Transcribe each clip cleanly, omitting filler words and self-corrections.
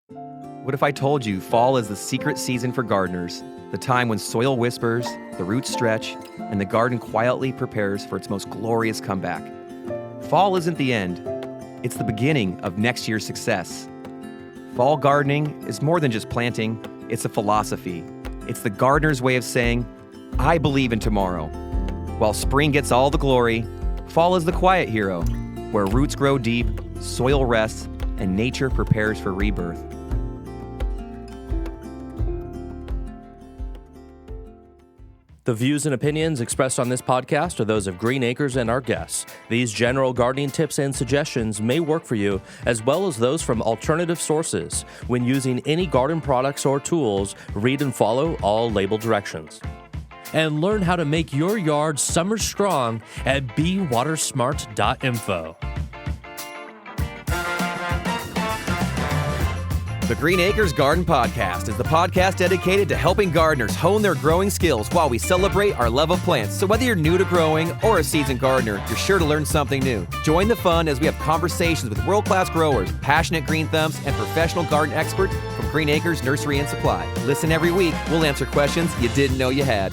What if I told you fall is the secret season for gardeners, the time when soil whispers, the roots stretch, and the garden quietly prepares for its most glorious comeback? Fall isn't the end. It's the beginning of next year's success. Fall gardening is more than just planting. It's a philosophy. It's the gardener's way of saying, I believe in tomorrow. While spring gets all the glory, fall is the quiet hero, where roots grow deep, soil rests, and nature prepares for rebirth. The views and opinions expressed on this podcast are those of Green Acres and our guests. These general gardening tips and suggestions may work for you, as well as those from alternative sources. When using any garden products or tools, read and follow all label directions. And learn how to make your yard summer strong at bewatersmart.info. The Green Acres Garden Podcast is the podcast dedicated to helping gardeners hone their growing skills while we celebrate our love of plants. So whether you're new to growing or a seasoned gardener, you're sure to learn something new. Join the fun as we have conversations with world-class growers, passionate green thumbs, and professional garden experts from Green Acres Nursery and Supply. Listen every week. We'll answer questions you didn't know you had.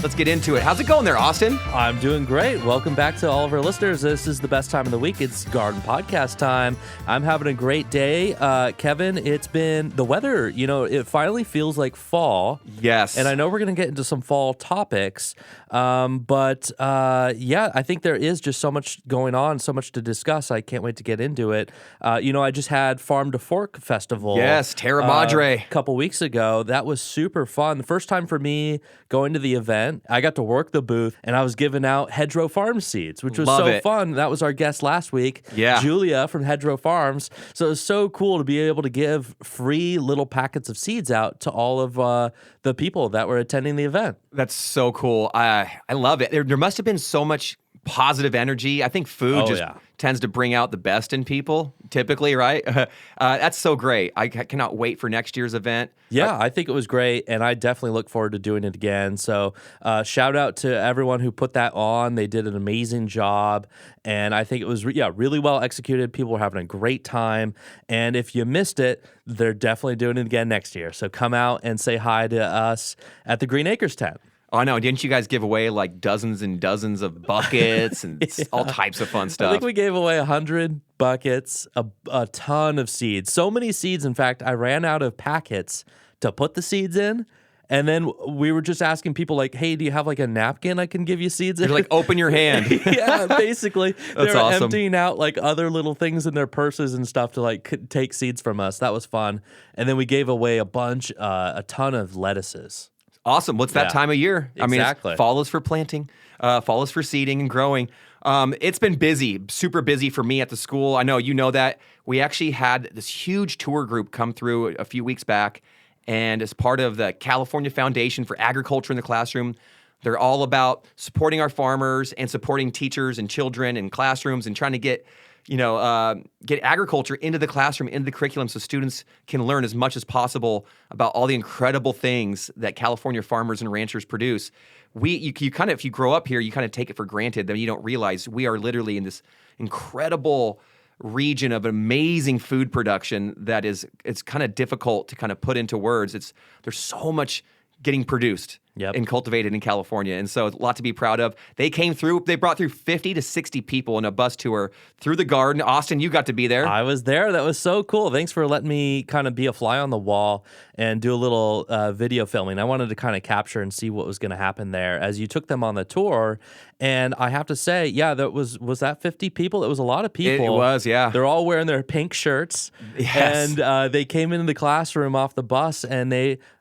Let's get into it. How's it going there, Austin? I'm doing great. Welcome back to all of our listeners. This is the best time of the week. It's garden podcast time. I'm having a great day. Kevin, it's been the weather, it finally feels like fall. Yes. And I know we're going to get into some fall topics. But I think there is just so much going on, so much to discuss. I can't wait to get into it. I just had Farm to Fork Festival. Yes, Terra Madre. A couple weeks ago. That was super fun. The first time for me going to the event. I got to work the booth, and I was giving out Hedgerow Farm seeds, which was fun. That was our guest last week, Julia from Hedgerow Farms. So it was so cool to be able to give free little packets of seeds out to all of the people that were attending the event. That's so cool. I love it. There must have been so much positive energy. I think food tends to bring out the best in people, typically, right? That's so great. I cannot wait for next year's event. Yeah, I think it was great, and I definitely look forward to doing it again. So shout out to everyone who put that on. They did an amazing job, and I think it was really well executed. People were having a great time, and if you missed it, they're definitely doing it again next year. So come out and say hi to us at the Green Acres tent. Oh, I know. Didn't you guys give away like dozens and dozens of buckets and all types of fun stuff? I think we gave away 100 buckets, a ton of seeds. So many seeds, in fact, I ran out of packets to put the seeds in. And then we were just asking people like, hey, do you have like a napkin I can give you seeds in? You're like, open your hand. Yeah, basically. They were awesome. emptying out like other little things in their purses and stuff to like take seeds from us. That was fun. And then we gave away a ton of lettuces. Awesome. What's that time of year? Exactly. I mean, fall is for planting. Fall is for seeding and growing. It's been busy, super busy for me at the school. I know you know that. We actually had this huge tour group come through a few weeks back, and as part of the California Foundation for Agriculture in the Classroom, they're all about supporting our farmers and supporting teachers and children and classrooms and trying to get agriculture into the classroom, into the curriculum, so students can learn as much as possible about all the incredible things that California farmers and ranchers produce. If you grow up here, you kind of take it for granted, then you don't realize we are literally in this incredible region of amazing food production that it's kind of difficult to kind of put into words. There's so much getting produced and cultivated in California. And so a lot to be proud of. They brought through 50 to 60 people in a bus tour through the garden. Austin, you got to be there. I was there. That was so cool. Thanks for letting me kind of be a fly on the wall and do a little video filming. I wanted to kind of capture and see what was going to happen there as you took them on the tour. And I have to say, was that 50 people? It was a lot of people. It was, yeah. They're all wearing their pink shirts. Yes. And they came into the classroom off the bus, and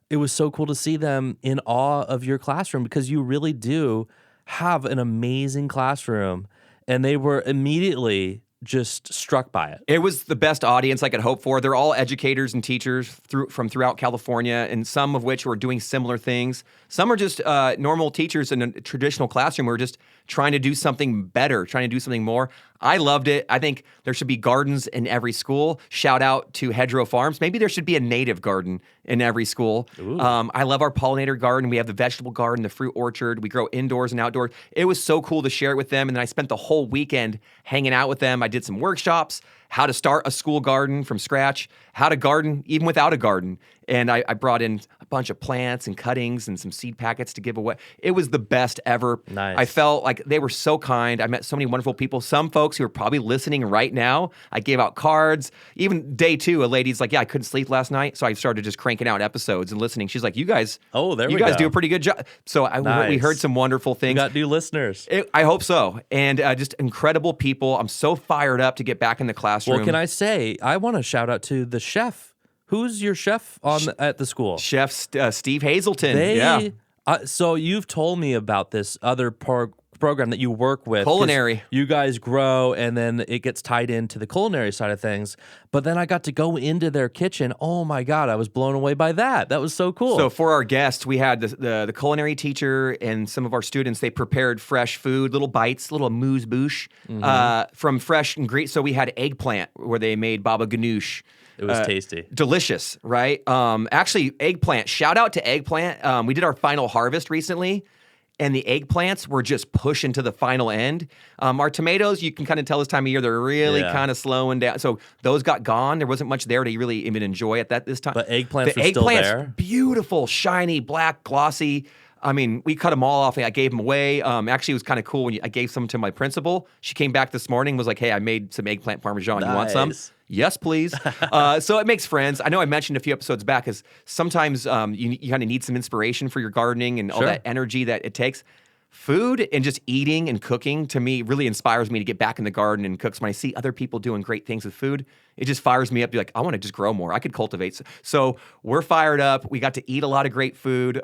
it was so cool to see them in awe of your classroom, because you really do have an amazing classroom, and they were immediately just struck by it. It was the best audience I could hope for. They're all educators and teachers from throughout California, and some of which were doing similar things. Some are just normal teachers in a traditional classroom who are just trying to do something better, trying to do something more. I loved it. I think there should be gardens in every school. Shout out to Hedgerow Farms. Maybe there should be a native garden in every school. I love our pollinator garden. We have the vegetable garden, the fruit orchard. We grow indoors and outdoors. It was so cool to share it with them. And then I spent the whole weekend hanging out with them. I did some workshops, how to start a school garden from scratch, how to garden even without a garden. And I brought in a bunch of plants and cuttings and some seed packets to give away. It was the best ever. Nice. I felt like they were so kind. I met so many wonderful people. Some folks who are probably listening right now. I gave out cards. Even day 2, a lady's like, yeah, I couldn't sleep last night. So I started just cranking out episodes and listening. She's like, you guys do a pretty good job. So we heard some wonderful things. You got new listeners. I hope so. And just incredible people. I'm so fired up to get back in the classroom. Well, can I say, I want to shout out to the chef. Who's your chef at the school? Chef Steve Hazelton. So you've told me about this other program that you work with. Culinary. You guys grow, and then it gets tied into the culinary side of things. But then I got to go into their kitchen. Oh, my God. I was blown away by that. That was so cool. So for our guests, we had the culinary teacher and some of our students. They prepared fresh food, little bites, little amuse-bouche from fresh ingredients. So we had eggplant where they made baba ganoush. It was tasty. Delicious, right? Actually, eggplant. Shout out to eggplant. We did our final harvest recently, and the eggplants were just pushing to the final end. Our tomatoes, you can kind of tell this time of year, they're really kind of slowing down. So those got gone. There wasn't much there to really even enjoy at this time. But eggplants were still there? Beautiful, shiny, black, glossy. I mean, we cut them all off. I gave them away. Actually, it was kind of cool when I gave some to my principal. She came back this morning and was like, hey, I made some eggplant parmesan. Nice. You want some? Yes, please. So it makes friends. I know I mentioned a few episodes back because sometimes you kind of need some inspiration for your gardening and all that energy that it takes. Food and just eating and cooking, to me, really inspires me to get back in the garden and cook. So when I see other people doing great things with food, it just fires me up to be like, I want to just grow more. I could cultivate. So we're fired up. We got to eat a lot of great food,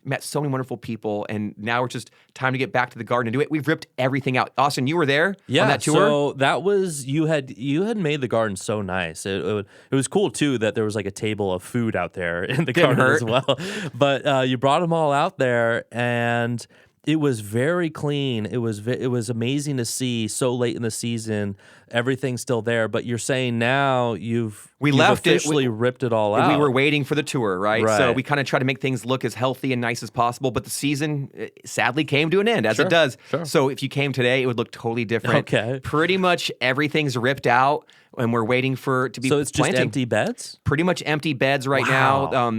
met so many wonderful people, and now it's just time to get back to the garden and do it. We've ripped everything out. Austin, you were there on that tour? So that was, you had made the garden so nice. It was cool, too, that there was like a table of food out there in the garden as well. But you brought them all out there, and it was very clean. It was amazing to see so late in the season. Everything's still there, but you're saying now you've officially ripped it all out. We were waiting for the tour, right? So we kind of try to make things look as healthy and nice as possible, but the season sadly came to an end, as it does. Sure. So if you came today, it would look totally different. Okay. Pretty much everything's ripped out, and we're waiting for it to be So it's planting. just empty beds? Pretty much empty beds right now.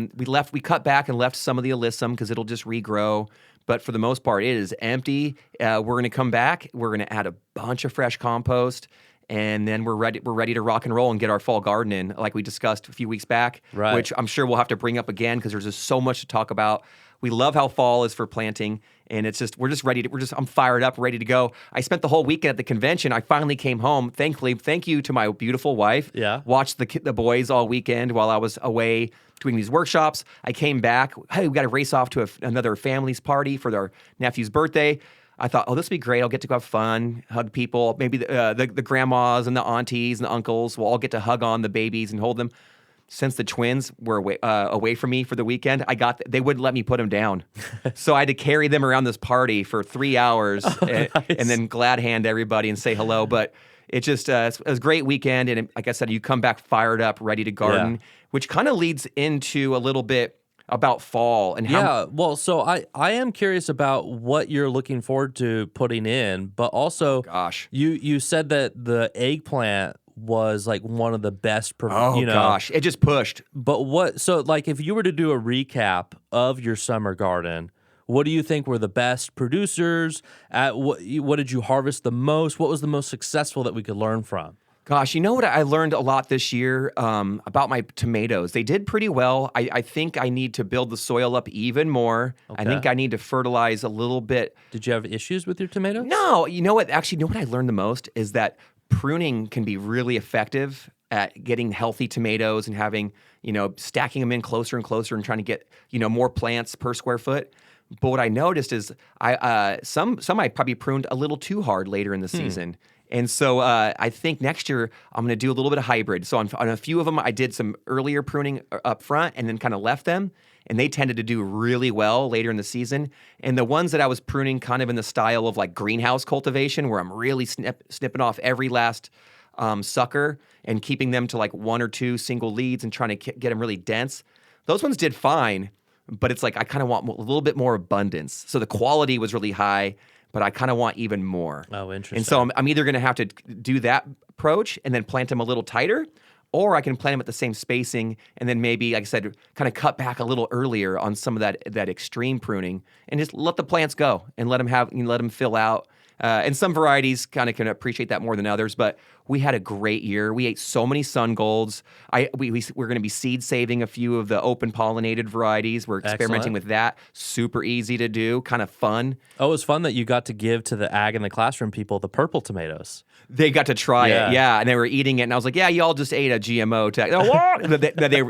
We cut back and left some of the alyssum because it'll just regrow. But for the most part, it is empty. We're going to come back. We're going to add a bunch of fresh compost, and then we're ready to rock and roll and get our fall garden in, like we discussed a few weeks back, which I'm sure we'll have to bring up again because there's just so much to talk about. We love how fall is for planting, and I'm fired up, ready to go. I spent the whole weekend at the convention. I finally came home. Thankfully, thank you to my beautiful wife. Yeah. Watched the boys all weekend while I was away doing these workshops. I came back. Hey, we got to race off to another family's party for their nephew's birthday. I thought, this will be great. I'll get to go have fun, hug people. Maybe the grandmas and the aunties and the uncles will all get to hug on the babies and hold them. Since the twins were away from me for the weekend, they wouldn't let me put them down. So I had to carry them around this party for 3 hours and then glad hand everybody and say hello. But it just it was a great weekend. And like I said, you come back fired up, ready to garden, which kind of leads into a little bit about fall and how. Well, so I am curious about what you're looking forward to putting in, but also, you said that the eggplant was like one of the best. Gosh, it just pushed. But so like if you were to do a recap of your summer garden, what do you think were the best producers? What did you harvest the most? What was the most successful that we could learn from? Gosh, you know what? I learned a lot this year about my tomatoes. They did pretty well. I think I need to build the soil up even more. Okay. I think I need to fertilize a little bit. Did you have issues with your tomatoes? No. You know what? Actually, what I learned the most is that pruning can be really effective at getting healthy tomatoes and having, stacking them in closer and closer and trying to get, more plants per square foot. But what I noticed is some I probably pruned a little too hard later in the season. And so I think next year I'm going to do a little bit of hybrid. So on a few of them, I did some earlier pruning up front and then kind of left them. And they tended to do really well later in the season. And the ones that I was pruning kind of in the style of like greenhouse cultivation, where I'm really snipping off every last sucker and keeping them to like 1 or 2 single leads and trying to get them really dense. Those ones did fine, but it's like I kind of want a little bit more abundance. So the quality was really high, but I kind of want even more. Oh, interesting. And so I'm either going to have to do that approach and then plant them a little tighter, or I can plant them at the same spacing and then maybe, like I said, kind of cut back a little earlier on some of that extreme pruning and just let the plants go and let them fill out. And some varieties kind of can appreciate that more than others, but we had a great year. We ate so many sun golds. We're going to be seed saving a few of the open pollinated varieties. We're experimenting with that. Super easy to do, kind of fun. Oh, it was fun that you got to give to the ag in the classroom people the purple tomatoes. They got to try it, yeah, and they were eating it, and I was like, yeah, y'all just ate a GMO.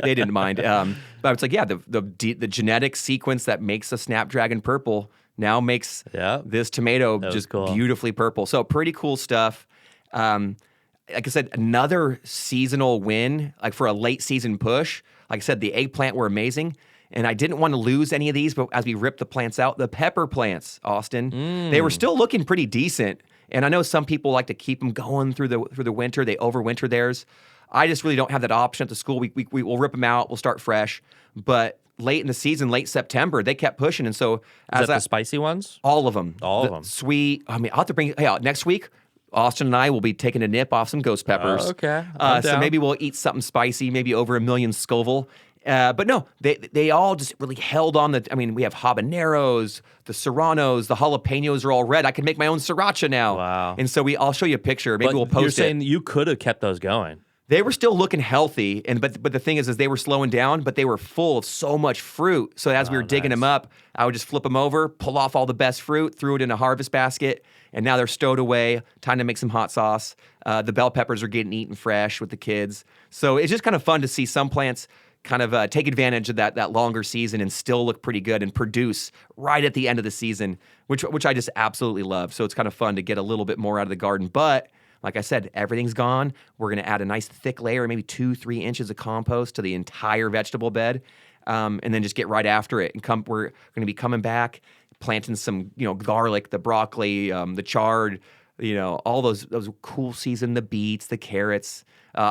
They didn't mind. But it's like, yeah, the genetic sequence that makes a Snapdragon purple now makes this tomato just beautifully purple. So pretty cool stuff. Like I said, another seasonal win, like for a late season push. Like I said, the eggplant were amazing. And I didn't want to lose any of these, but as we ripped the plants out, the pepper plants, Austin, they were still looking pretty decent. And I know some people like to keep them going through the winter. They overwinter theirs. I just really don't have that option at the school. We will rip them out. We'll start fresh. But late in the season, late September, they kept pushing. And so Is that the spicy ones? All of them. All of them. Sweet. I mean, I'll have to bring next week. Austin and I will be taking a nip off some ghost peppers. Oh, okay. So maybe we'll eat something spicy, maybe over 1 million Scoville. But no, they all just really held on. We have habaneros, the serranos, the jalapenos are all red. I can make my own sriracha now. Wow. And so I'll show you a picture. Maybe we'll post it. You're saying you could have kept those going. They were still looking healthy, but the thing is they were slowing down, but they were full of so much fruit. So as we were digging them up, I would just flip them over, pull off all the best fruit, threw it in a harvest basket, and now they're stowed away. Time to make some hot sauce. The bell peppers are getting eaten fresh with the kids. So it's just kind of fun to see some plants kind of take advantage of that longer season and still look pretty good and produce right at the end of the season, which I just absolutely love. So it's kind of fun to get a little bit more out of the garden, but like I said, everything's gone. We're going to add a nice thick layer, maybe 2-3 inches of compost to the entire vegetable bed, and then just get right after it. And we're going to be coming back, planting some, garlic, the broccoli, the chard, all those cool season, the beets, the carrots.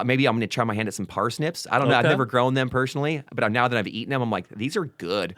Maybe I'm going to try my hand at some parsnips. I don't know. I've never grown them personally, but now that I've eaten them, I'm like, these are good.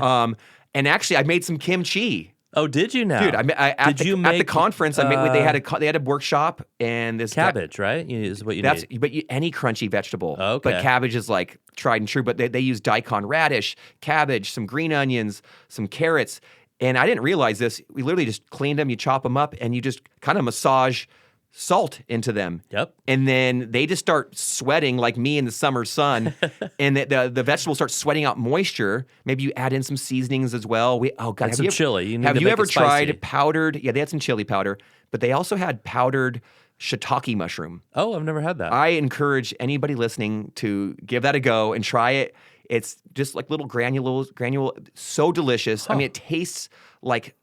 And actually, I made some kimchi. Oh, did you now? Dude, at the conference, they had a workshop and this cabbage, right? Is what you need. But any crunchy vegetable. Okay. But cabbage is like tried and true. But they use daikon radish, cabbage, some green onions, some carrots. And I didn't realize this. We literally just cleaned them, you chop them up, and you just kind of massage salt into them. Yep. And then they just start sweating like me in the summer sun. And the vegetables start sweating out moisture. Maybe you add in some seasonings as well. And some chili. Have you ever tried powdered? Yeah, they had some chili powder, but they also had powdered shiitake mushroom. Oh, I've never had that. I encourage anybody listening to give that a go and try it. It's just like little granule, so delicious. Huh. I mean, it tastes like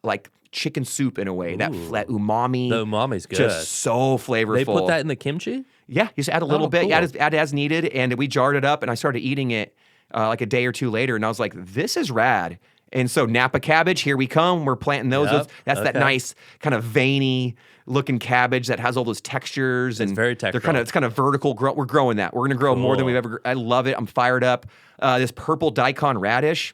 chicken soup in a way. Ooh. That umami. The umami's good. Just so flavorful. They put that in the kimchi? Yeah, you just add a little bit. Cool. Add as needed, and we jarred it up, and I started eating it like a day or two later, and I was like, this is rad. And so Napa cabbage, here we come. We're planting those. Yep. That's that nice kind of veiny looking cabbage that has all those textures. It's very textural. It's kind of vertical. We're growing that. We're going to grow more than we've ever. I love it. I'm fired up. This purple daikon radish.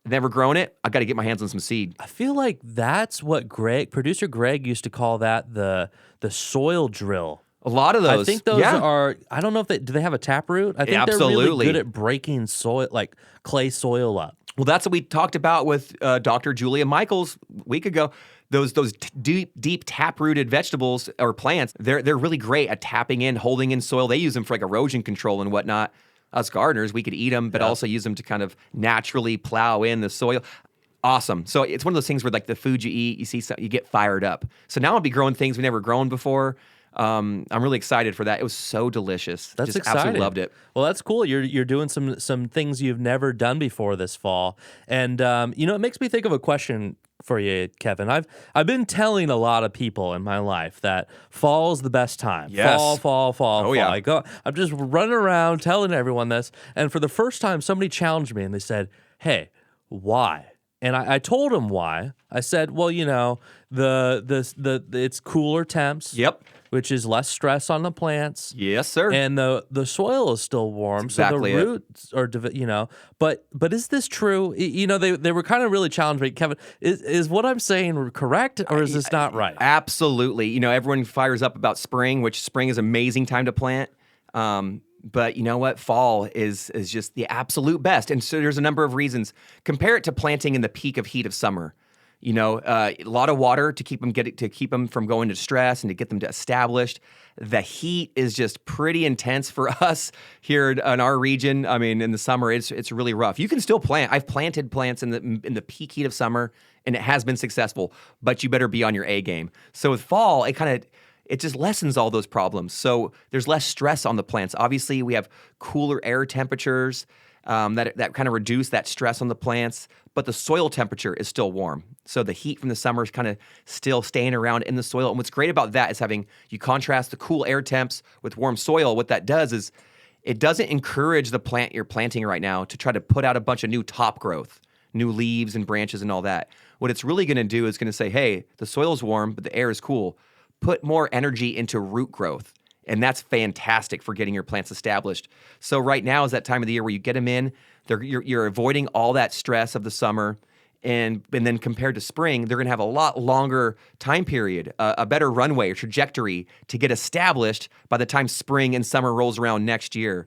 Never grown it. I've got to get my hands on some seed. I feel like that's what producer Greg used to call that the soil drill. A lot of those. I think those are, I don't know if do they have a taproot? I think they're really good at breaking soil, like clay soil up. Well, that's what we talked about with Dr. Julia Michaels a week ago. Those deep tap-rooted vegetables or plants, they're really great at tapping in, holding in soil. They use them for like erosion control and whatnot. Us gardeners, we could eat them, but also use them to kind of naturally plow in the soil. Awesome. So it's one of those things where like the food you eat, you see something, you get fired up. So now I'll be growing things we've never grown before. I'm really excited for that. It was so delicious. That's just exciting. Absolutely loved it. Well, that's cool. You're doing some things you've never done before this fall, and it makes me think of a question for you, Kevin. I've been telling a lot of people in my life that fall is the best time. Yes. Fall. Yeah. I'm just running around telling everyone this, and for the first time, somebody challenged me and they said, "Hey, why?" And I told him why. I said, well, the it's cooler temps. Yep. Which is less stress on the plants. Yes, sir. And the soil is still warm, exactly so the roots are, But is this true? They were kind of really challenged me. Kevin, is what I'm saying correct, or is this not right? Absolutely. Everyone fires up about spring, which spring is an amazing time to plant. But you know what? Fall is just the absolute best. And so there's a number of reasons. Compare it to planting in the peak of heat of summer. A lot of water to keep them from going to stress and to get them established. The heat is just pretty intense for us here in our region. I mean, in the summer, it's really rough. You can still plant. I've planted plants in the peak heat of summer, and it has been successful. But you better be on your A game. So with fall, it just lessens all those problems. So there's less stress on the plants. Obviously, we have cooler air temperatures that kind of reduce that stress on the plants, but the soil temperature is still warm. So the heat from the summer is kind of still staying around in the soil. And what's great about that is you contrast the cool air temps with warm soil. What that does is it doesn't encourage the plant you're planting right now to try to put out a bunch of new top growth, new leaves and branches and all that. What it's really going to do is going to say, hey, the soil's warm, but the air is cool. Put more energy into root growth. And that's fantastic for getting your plants established. So right now is that time of the year where you get them in. You're avoiding all that stress of the summer. And then compared to spring, they're going to have a lot longer time period, a better runway or trajectory to get established by the time spring and summer rolls around next year.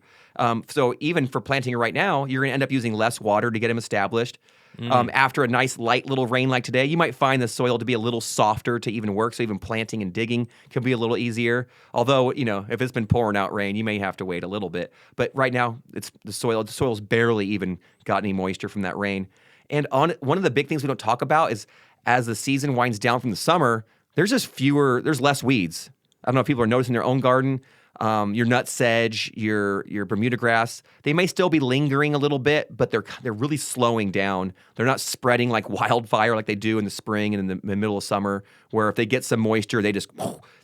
So even for planting right now, you're going to end up using less water to get them established. After a nice light little rain like today, you might find the soil to be a little softer to even work. So even planting and digging can be a little easier. Although, if it's been pouring out rain, you may have to wait a little bit. But right now, the soil's barely even got any moisture from that rain. And one of the big things we don't talk about is as the season winds down from the summer, there's less weeds. I don't know if people are noticing their own garden. Your nut sedge, your Bermuda grass, they may still be lingering a little bit, but they're really slowing down. They're not spreading like wildfire like they do in the spring and in the middle of summer, where if they get some moisture, they just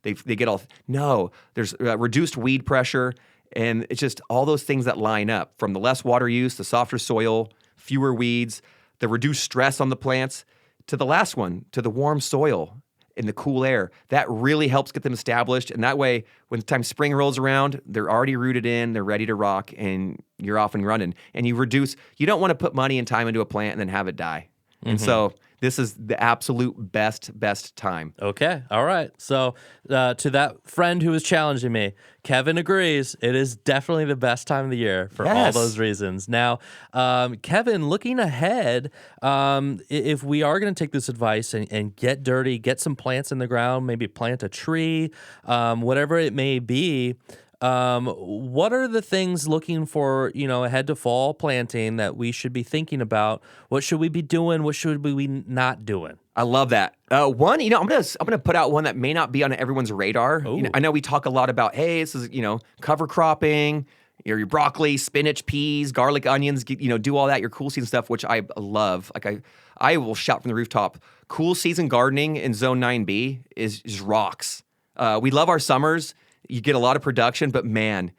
they get all. No, there's reduced weed pressure, and it's just all those things that line up from the less water use, the softer soil, fewer weeds, the reduced stress on the plants, to the last one, to the warm soil in the cool air. That really helps get them established. And that way, when the time spring rolls around, they're already rooted in, they're ready to rock, and you're off and running. And you don't want to put money and time into a plant and then have it die. Mm-hmm. And so this is the absolute best time. Okay. All right. So to that friend who was challenging me, Kevin agrees. It is definitely the best time of the year for all those reasons. Now, Kevin, looking ahead, if we are going to take this advice and get dirty, get some plants in the ground, maybe plant a tree, whatever it may be, what are the things looking for, ahead to fall planting that we should be thinking about? What should we be doing? What should we be not doing? I love that. One, I'm gonna put out one that may not be on everyone's radar. I know we talk a lot about, hey, this is cover cropping, your broccoli, spinach, peas, garlic, onions, do all that, your cool season stuff, which I love. Like I will shout from the rooftop. Cool season gardening in Zone 9B is rocks. We love our summers. You get a lot of production, but man,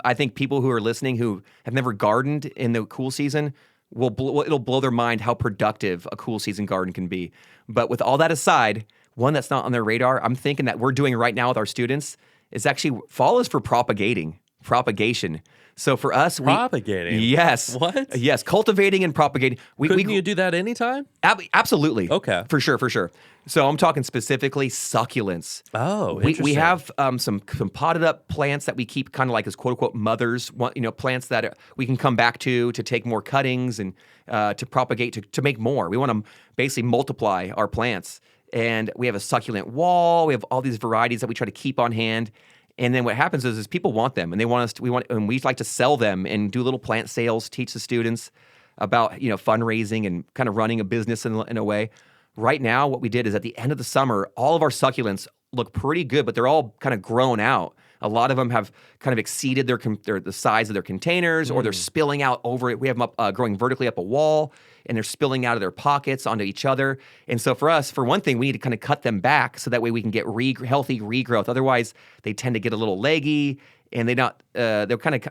I think people who are listening who have never gardened in the cool season it'll blow their mind how productive a cool season garden can be. But with all that aside, one that's not on their radar, I'm thinking that we're doing right now with our students is actually fall is for propagation. So for us, propagating. Yes. What? Yes, cultivating and propagating. Couldn't you do that anytime? Absolutely. Okay. For sure. So I'm talking specifically succulents. Oh, interesting. We have some potted up plants that we keep kind of like as quote unquote mothers. Plants that we can come back to take more cuttings and to propagate to make more. We want to basically multiply our plants. And we have a succulent wall. We have all these varieties that we try to keep on hand. And then what happens is people want them, and we like to sell them and do little plant sales, teach the students about fundraising and kind of running a business in a way. Right now, what we did is at the end of the summer, all of our succulents look pretty good, but they're all kind of grown out. A lot of them have kind of exceeded the size of their containers, or they're spilling out over it. We have them up, growing vertically up a wall, and they're spilling out of their pockets onto each other. And so for us, for one thing, we need to kind of cut them back so that way we can get healthy regrowth. Otherwise, they tend to get a little leggy, and they're kind of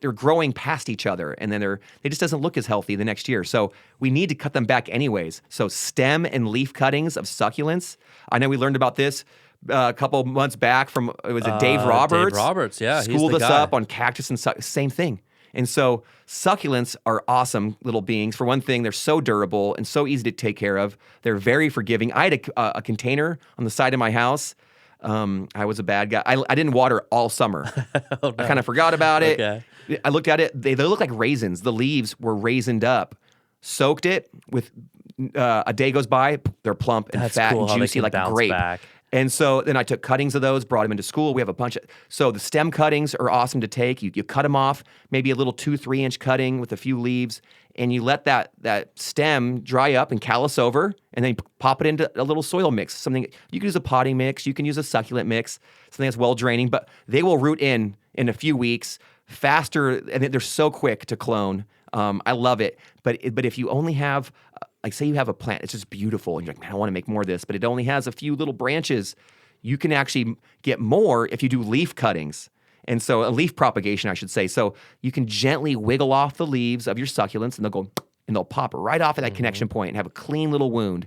they're growing past each other, and then they just doesn't look as healthy the next year. So we need to cut them back anyways. So stem and leaf cuttings of succulents. I know we learned about this a couple months back from, was it Dave Roberts? Dave Roberts, yeah. He's Schooled the us guy. up on cactus and same thing. And so succulents are awesome little beings. For one thing, they're so durable and so easy to take care of. They're very forgiving. I had a container on the side of my house. I was a bad guy. I didn't water all summer. Oh, no. I kind of forgot about it. Okay. I looked at it. They look like raisins. The leaves were raisined up. Soaked it with a day goes by, they're plump and That's fat cool and how they juicy can like a bounce grape. back. And so then I took cuttings of those, brought them into school. We have a bunch of, so the stem cuttings are awesome to take. You cut them off, maybe a little 2-3 inch cutting with a few leaves, and you let that stem dry up and callus over, and then you pop it into a little soil mix. Something you can use a potting mix, you can use a succulent mix, something that's well draining, but they will root in a few weeks faster, and they're so quick to clone. I love it. But if you only have, like say you have a plant, it's just beautiful, and you're like, man, I want to make more of this, but it only has a few little branches, you can actually get more if you do leaf cuttings. And so a leaf propagation, I should say. So you can gently wiggle off the leaves of your succulents, and they'll pop right off at that connection point and have a clean little wound.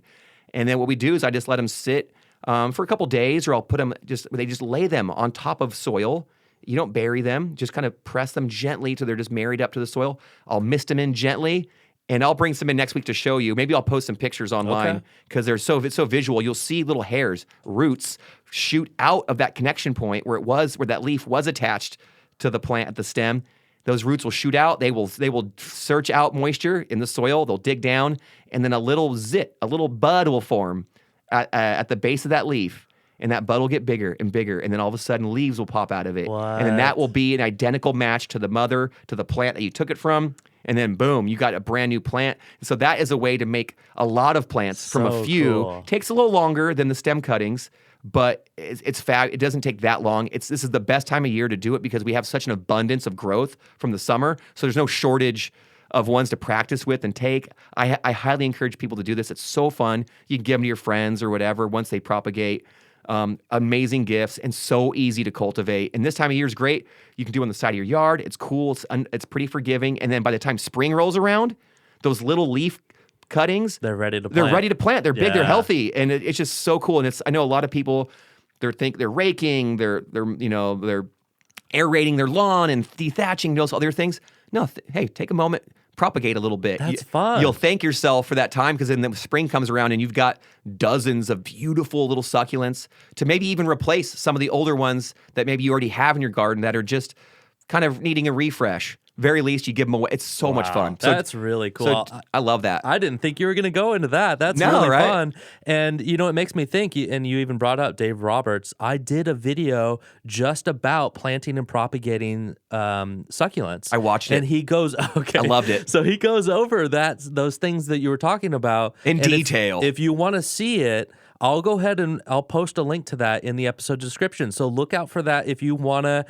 And then what we do is I just let them sit for a couple days, or I'll put them they just lay them on top of soil. You don't bury them, just kind of press them gently till they're just married up to the soil. I'll mist them in gently, and I'll bring some in next week to show you. Maybe I'll post some pictures online because they're so visual. You'll see little hairs, roots shoot out of that connection point where that leaf was attached to the plant at the stem. Those roots will shoot out. They will search out moisture in the soil. They'll dig down, and then a little bud will form at the base of that leaf. And that bud will get bigger and bigger, and then all of a sudden leaves will pop out of it. What? And then that will be an identical match to the mother, to the plant that you took it from, and then boom, you got a brand new plant. So that is a way to make a lot of plants from a few. Cool. Takes a little longer than the stem cuttings, but it's fat. It doesn't take that long. This is the best time of year to do it because we have such an abundance of growth from the summer, so there's no shortage of ones to practice with and take. I highly encourage people to do this. It's so fun. You can give them to your friends or whatever once they propagate. Amazing gifts and so easy to cultivate. And this time of year is great. You can do it on the side of your yard. It's cool. It's pretty forgiving. And then by the time spring rolls around, those little leaf cuttings, they're ready to plant. They're ready to plant. They're big. They're Yeah. healthy, and it's just so cool. And I know a lot of people, they're raking, they're aerating their lawn and dethatching, those other things. No, hey, take a moment. Propagate a little bit. That's fun. You'll thank yourself for that time because then the spring comes around and you've got dozens of beautiful little succulents to maybe even replace some of the older ones that maybe you already have in your garden that are just kind of needing a refresh. Very least, you give them away. It's so much fun. So, That's really cool. So I love that. I didn't think you were going to go into that. That's No, really right? fun. And, it makes me think, and you even brought up Dave Roberts. I did a video just about planting and propagating succulents. I watched it. And he goes, okay. I loved it. So he goes over those things that you were talking about. In And detail. If you want to see it, I'll go ahead and I'll post a link to that in the episode description. So look out for that if you want to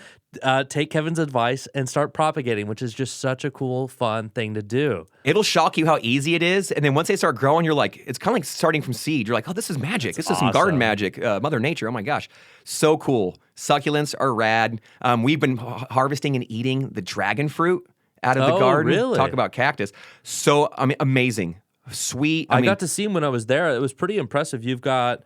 take Kevin's advice and start propagating, which is just such a cool, fun thing to do. It'll shock you how easy it is. And then once they start growing, you're like, it's kind of like starting from seed. You're like, oh, this is magic. This is some garden awesome. magic. Mother Nature. Oh my gosh. So cool. Succulents are rad. We've been harvesting and eating the dragon fruit out of the Oh, garden. really? Talk about cactus. So, amazing. Sweet. I got to see him when I was there. It was pretty impressive. You've got,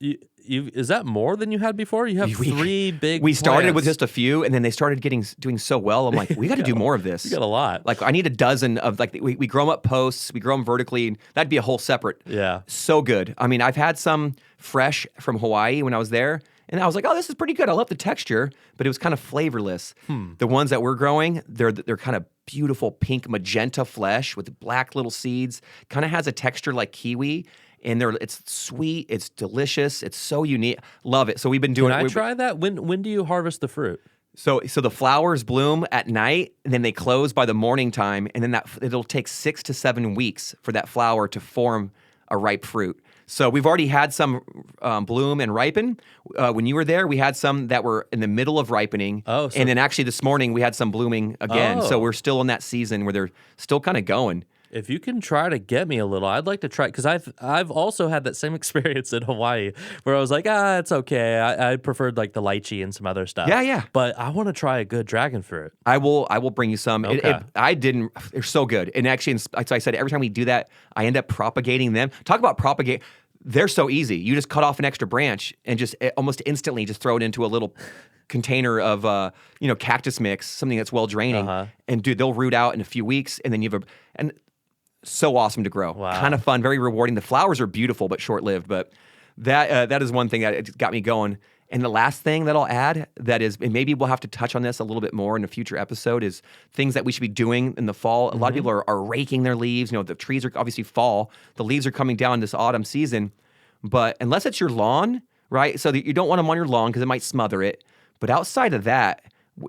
is that more than you had before? You have three big We started plants. with just a few, and then they started doing so well. I'm like, we got to do more of this. You got a lot. Like, I need a dozen of, like, we grow them up posts, we grow them vertically. That'd be a whole separate. Yeah. So good. I mean, I've had some fresh from Hawaii when I was there, and I was like, oh, this is pretty good. I love the texture, but it was kind of flavorless. The ones that we're growing, they're kind of beautiful pink magenta flesh with black little seeds. Kind of has a texture like kiwi. And it's sweet, it's delicious, it's so unique. Love it. So we've been doing Can it. I try that? When do you harvest the fruit? So the flowers bloom at night, and then they close by the morning time, and then it'll take 6 to 7 weeks for that flower to form a ripe fruit. So we've already had some bloom and ripen. When you were there, we had some that were in the middle of ripening. Oh, so- and then actually this morning we had some blooming again. Oh. So we're still in that season where they're still kind of going. If you can try to get me a little, I'd like to try, because I've also had that same experience in Hawaii where I was like, it's okay. I preferred like the lychee and some other stuff. Yeah. But I want to try a good dragon fruit. I will bring you some. Okay. They're so good. And actually, like I said, every time we do that, I end up propagating them. Talk about propagate. They're so easy. You just cut off an extra branch and just almost instantly just throw it into a little container of cactus mix, something that's well draining. And dude, they'll root out in a few weeks, and then you have and so awesome to grow. Wow. Kind of fun, very rewarding. The flowers are beautiful but short-lived, but that is one thing that got me going. And the last thing that I'll add that is, and maybe we'll have to touch on this a little bit more in a future episode, is things that we should be doing in the fall. A lot of people are raking their leaves. The trees are obviously fall. The leaves are coming down this autumn season. But unless it's your lawn, right? So that you don't want them on your lawn because it might smother it. But outside of that,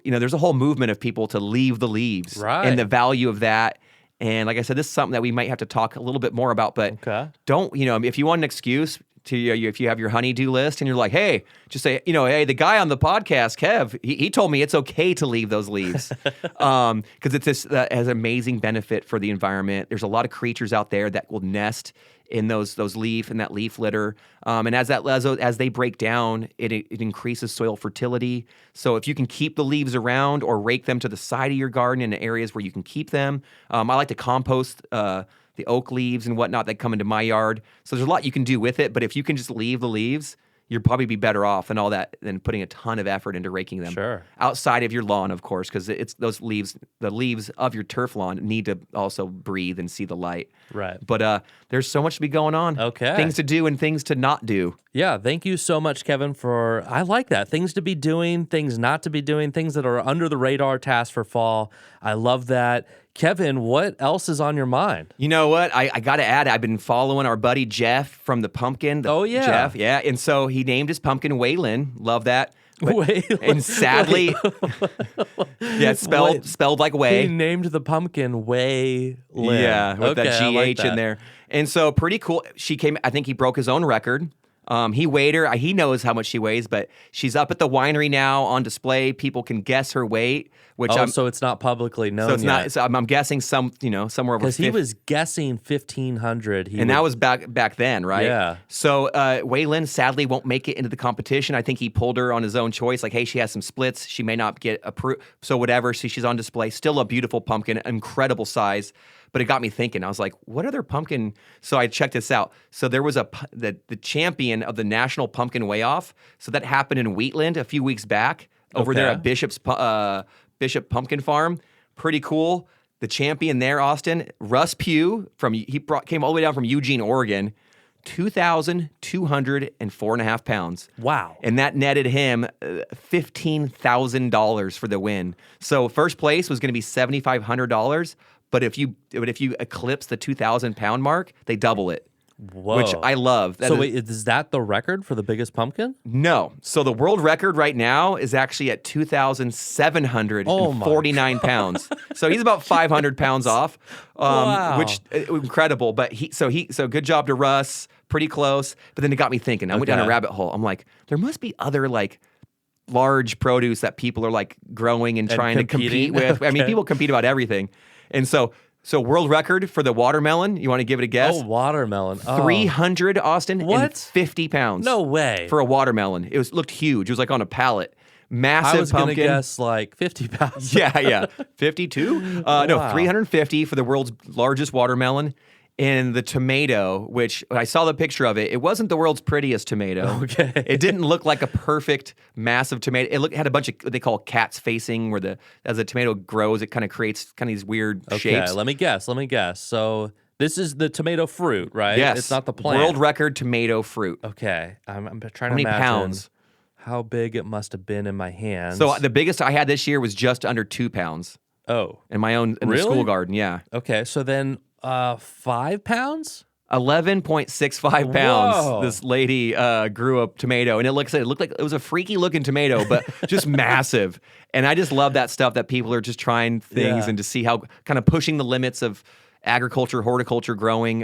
there's a whole movement of people to leave the leaves and the value of that. And like I said, this is something that we might have to talk a little bit more about. But don't, if you want an excuse to if you have your honeydew list and you're like, hey, just say, hey, the guy on the podcast, Kev, he told me it's okay to leave those leaves because it's this has amazing benefit for the environment. There's a lot of creatures out there that will nest in those leaf and that leaf litter, and as they break down, it increases soil fertility. So if you can keep the leaves around or rake them to the side of your garden in areas where you can keep them, I like to compost the oak leaves and whatnot that come into my yard. So there's a lot you can do with it, but if you can just leave the leaves, you'll probably be better off and all that than putting a ton of effort into raking them. Sure. Outside of your lawn, of course, because it's those leaves, the leaves of your turf lawn need to also breathe and see the light. Right. But there's so much to be going on. Okay. Things to do and things to not do. Yeah, thank you so much, Kevin, I like that. Things to be doing, things not to be doing, things that are under the radar tasks for fall. I love that. Kevin, what else is on your mind? You know what? I got to add, I've been following our buddy Jeff from the Pumpkin. Jeff, yeah. And so he named his pumpkin Waylon. Love that. Waylon. And sadly, spelled like way. He named the pumpkin Waylon. Yeah, with that GH like that. in there. And so pretty cool. I think he broke his own record. He weighed her. He knows how much she weighs, but she's up at the winery now on display. People can guess her weight, so it's not publicly known. So it's yet. not. So I'm guessing somewhere over. Because he was guessing 1,500. That was back then, right? Yeah. So Waylon sadly won't make it into the competition. I think he pulled her on his own choice. Like, hey, she has some splits. She may not get approved. So whatever. So she's on display. Still a beautiful pumpkin, incredible size. But it got me thinking. I was like, what other pumpkin? So I checked this out. So there was the champion of the National Pumpkin Weigh-Off. So that happened in Wheatland a few weeks back over there at Bishop Pumpkin Farm. Pretty cool. The champion there, Austin, Russ Pugh, came all the way down from Eugene, Oregon, 2,204.5 pounds. Wow. And that netted him $15,000 for the win. So first place was going to be $7,500. But if you eclipse the 2,000-pound mark, they double it. Whoa. Which I love. Is that the record for the biggest pumpkin? No. So the world record right now is actually at 2,749 pounds. So he's about 500 pounds off, wow. Which incredible. But so good job to Russ. Pretty close. But then it got me thinking. I went down a rabbit hole. I'm like, there must be other large produce that people are growing and trying to compete with. Okay. I mean, people compete about everything. And so world record for the watermelon, you want to give it a guess? Oh, watermelon. 300, Austin, and 50 pounds. No way. For a watermelon. It looked huge. It was on a pallet. Massive I was pumpkin. Gonna guess 50 pounds. Yeah. 52? No, 350 for the world's largest watermelon. And the tomato, which I saw the picture of it, it wasn't the world's prettiest tomato. Okay. It didn't look like a perfect, massive tomato. It had a bunch of what they call cats facing, where as the tomato grows, it kind of creates these weird shapes. Okay, let me guess. So this is the tomato fruit, right? Yes. It's not the plant. World record tomato fruit. Okay. I'm trying to How many imagine pounds? how big it must have been in my hands. So the biggest I had this year was just under 2 pounds. Oh. In the school garden, yeah. Okay, so then 5 pounds? 11.65 pounds. Whoa. This lady grew a tomato, and it looked like it was a freaky looking tomato, but just massive. And I just love that stuff that people are just trying things and to see how kind of pushing the limits of agriculture, horticulture, growing,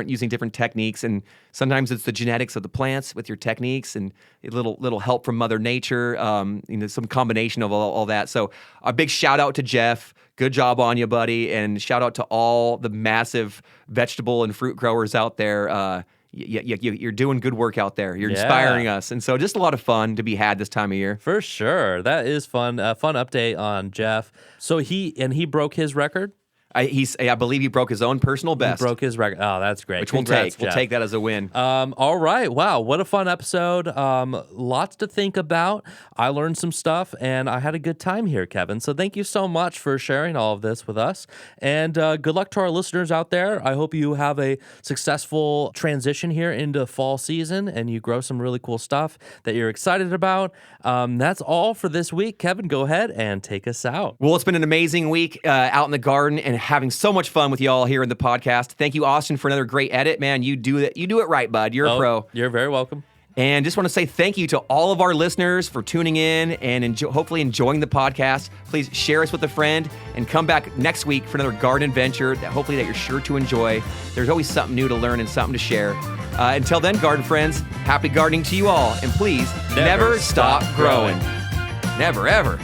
using different techniques. And sometimes it's the genetics of the plants with your techniques and a little help from Mother Nature, some combination of all that. So a big shout out to Jeff. Good job on you, buddy. And shout out to all the massive vegetable and fruit growers out there. You're doing good work out there. You're inspiring us. And so just a lot of fun to be had this time of year. For sure. That is fun. Fun update on Jeff. So he broke his record? I believe he broke his own personal best. He broke his record. Oh, that's great. Which Congrats, we'll take that as a win. All right. Wow. What a fun episode. Lots to think about. I learned some stuff, and I had a good time here, Kevin. So thank you so much for sharing all of this with us. And good luck to our listeners out there. I hope you have a successful transition here into fall season, and you grow some really cool stuff that you're excited about. That's all for this week. Kevin, go ahead and take us out. Well, it's been an amazing week out in the garden and having so much fun with y'all here in the podcast. Thank you, Austin, for another great edit. Man, you do it right, bud. You're a pro. You're very welcome. And just want to say thank you to all of our listeners for tuning in and hopefully enjoying the podcast. Please share us with a friend and come back next week for another garden adventure that hopefully that you're sure to enjoy. There's always something new to learn and something to share. Until then, garden friends, happy gardening to you all. And please never stop growing. Never, ever.